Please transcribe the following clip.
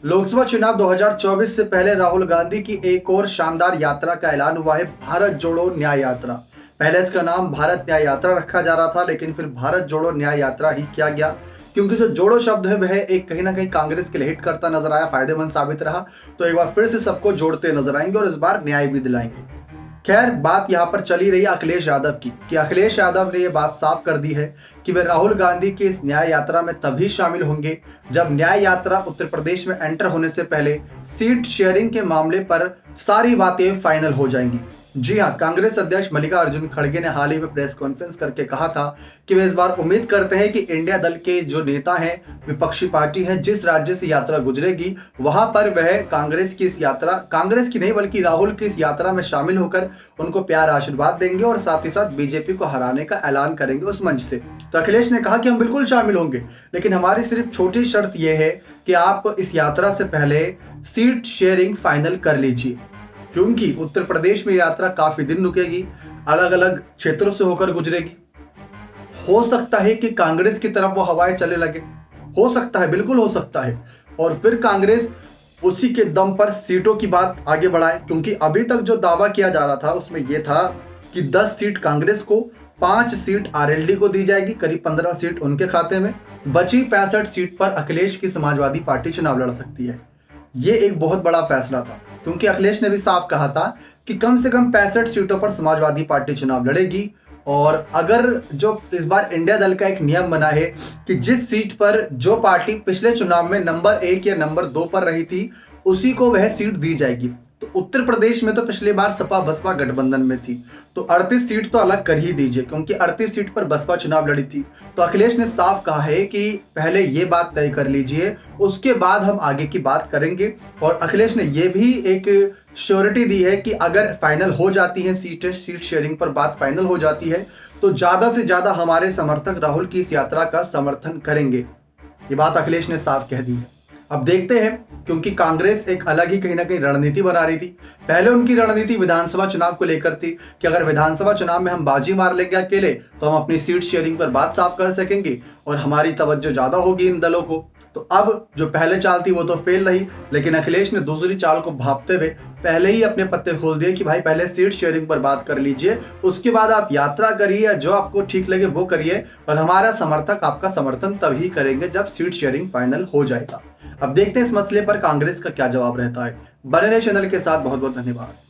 लोकसभा चुनाव 2024 से पहले राहुल गांधी की एक और शानदार यात्रा का ऐलान हुआ है, भारत जोड़ो न्याय यात्रा। पहले इसका नाम भारत न्याय यात्रा रखा जा रहा था, लेकिन फिर भारत जोड़ो न्याय यात्रा ही किया गया, क्योंकि जो जोड़ो शब्द है वह एक कहीं ना कहीं कांग्रेस के लिए हिट करता नजर आया, फायदेमंद साबित रहा। तो एक बार फिर से सबको जोड़ते नजर आएंगे और इस बार न्याय भी दिलाएंगे। खैर, बात यहाँ पर चली रही अखिलेश यादव की कि अखिलेश यादव ने यह बात साफ कर दी है कि वे राहुल गांधी की इस न्याय यात्रा में तभी शामिल होंगे जब न्याय यात्रा उत्तर प्रदेश में एंटर होने से पहले सीट शेयरिंग के मामले पर सारी बातें फाइनल हो जाएंगी। जी हाँ, कांग्रेस अध्यक्ष मल्लिकार्जुन खड़गे ने हाल ही में प्रेस कॉन्फ्रेंस करके कहा था कि वे इस बार उम्मीद करते हैं कि इंडिया दल के जो नेता हैं, विपक्षी पार्टी है, जिस राज्य से यात्रा गुजरेगी वहां पर वह कांग्रेस की इस यात्रा, कांग्रेस की नहीं बल्कि राहुल की इस यात्रा में शामिल होकर उनको प्यार आशीर्वाद देंगे और साथ ही साथ बीजेपी को हराने का ऐलान करेंगे उस मंच से। तो अखिलेश ने कहा कि हम बिल्कुल शामिल होंगे, लेकिन हमारी सिर्फ छोटी शर्त यह है कि आप इस यात्रा से पहले सीट शेयरिंग फाइनल कर लीजिए, क्योंकि उत्तर प्रदेश में यात्रा काफी दिन रुकेगी, अलग अलग क्षेत्रों से होकर गुजरेगी। हो सकता है कि कांग्रेस की तरफ वो हवाएं चले लगे, हो सकता है, बिल्कुल हो सकता है, और फिर कांग्रेस उसी के दम पर सीटों की बात आगे बढ़ाए, क्योंकि अभी तक जो दावा किया जा रहा था उसमें यह था कि 10 सीट कांग्रेस को, 5 सीट आरएलडी को दी जाएगी, करीब 15 सीट उनके खाते में, बची 65 सीट पर अखिलेश की समाजवादी पार्टी चुनाव लड़ सकती है। ये एक बहुत बड़ा फैसला था, क्योंकि अखिलेश ने भी साफ कहा था कि कम से कम 65 सीटों पर समाजवादी पार्टी चुनाव लड़ेगी। और अगर जो इस बार इंडिया दल का एक नियम बना है कि जिस सीट पर जो पार्टी पिछले चुनाव में नंबर 1 या नंबर 2 पर रही थी उसी को वह सीट दी जाएगी। तो उत्तर प्रदेश में तो पिछली बार सपा बसपा गठबंधन में थी, तो 38 सीट तो अलग कर ही दीजिए, क्योंकि 38 सीट पर बसपा चुनाव लड़ी थी। तो अखिलेश ने साफ कहा है कि पहले ये बात तय कर लीजिए, उसके बाद हम आगे की बात करेंगे। और अखिलेश ने यह भी एक श्योरिटी दी है कि अगर फाइनल हो जाती है सीट शेयरिंग पर बात फाइनल हो जाती है तो ज्यादा से ज्यादा हमारे समर्थक राहुल की इस यात्रा का समर्थन करेंगे। ये बात अखिलेश ने साफ कह दी है। अब देखते हैं, क्योंकि कांग्रेस एक अलग ही कहीं ना कहीं रणनीति बना रही थी। पहले उनकी रणनीति विधानसभा चुनाव को लेकर थी कि अगर विधानसभा चुनाव में हम बाजी मार लेंगे अकेले तो हम अपनी सीट शेयरिंग पर बात साफ कर सकेंगे और हमारी तवज्जो ज्यादा होगी इन दलों को। तो अब जो पहले चाल थी वो तो फेल रही, लेकिन अखिलेश ने दूसरी चाल को भांपते हुए पहले ही अपने पत्ते खोल दिए कि भाई पहले सीट शेयरिंग पर बात कर लीजिए, उसके बाद आप यात्रा करिए, जो आपको ठीक लगे वो करिए, और हमारा समर्थक आपका समर्थन तभी करेंगे जब सीट शेयरिंग फाइनल हो जाएगा। अब देखते हैं इस मसले पर कांग्रेस का क्या जवाब रहता है। बने रहे चैनल के साथ, बहुत बहुत धन्यवाद।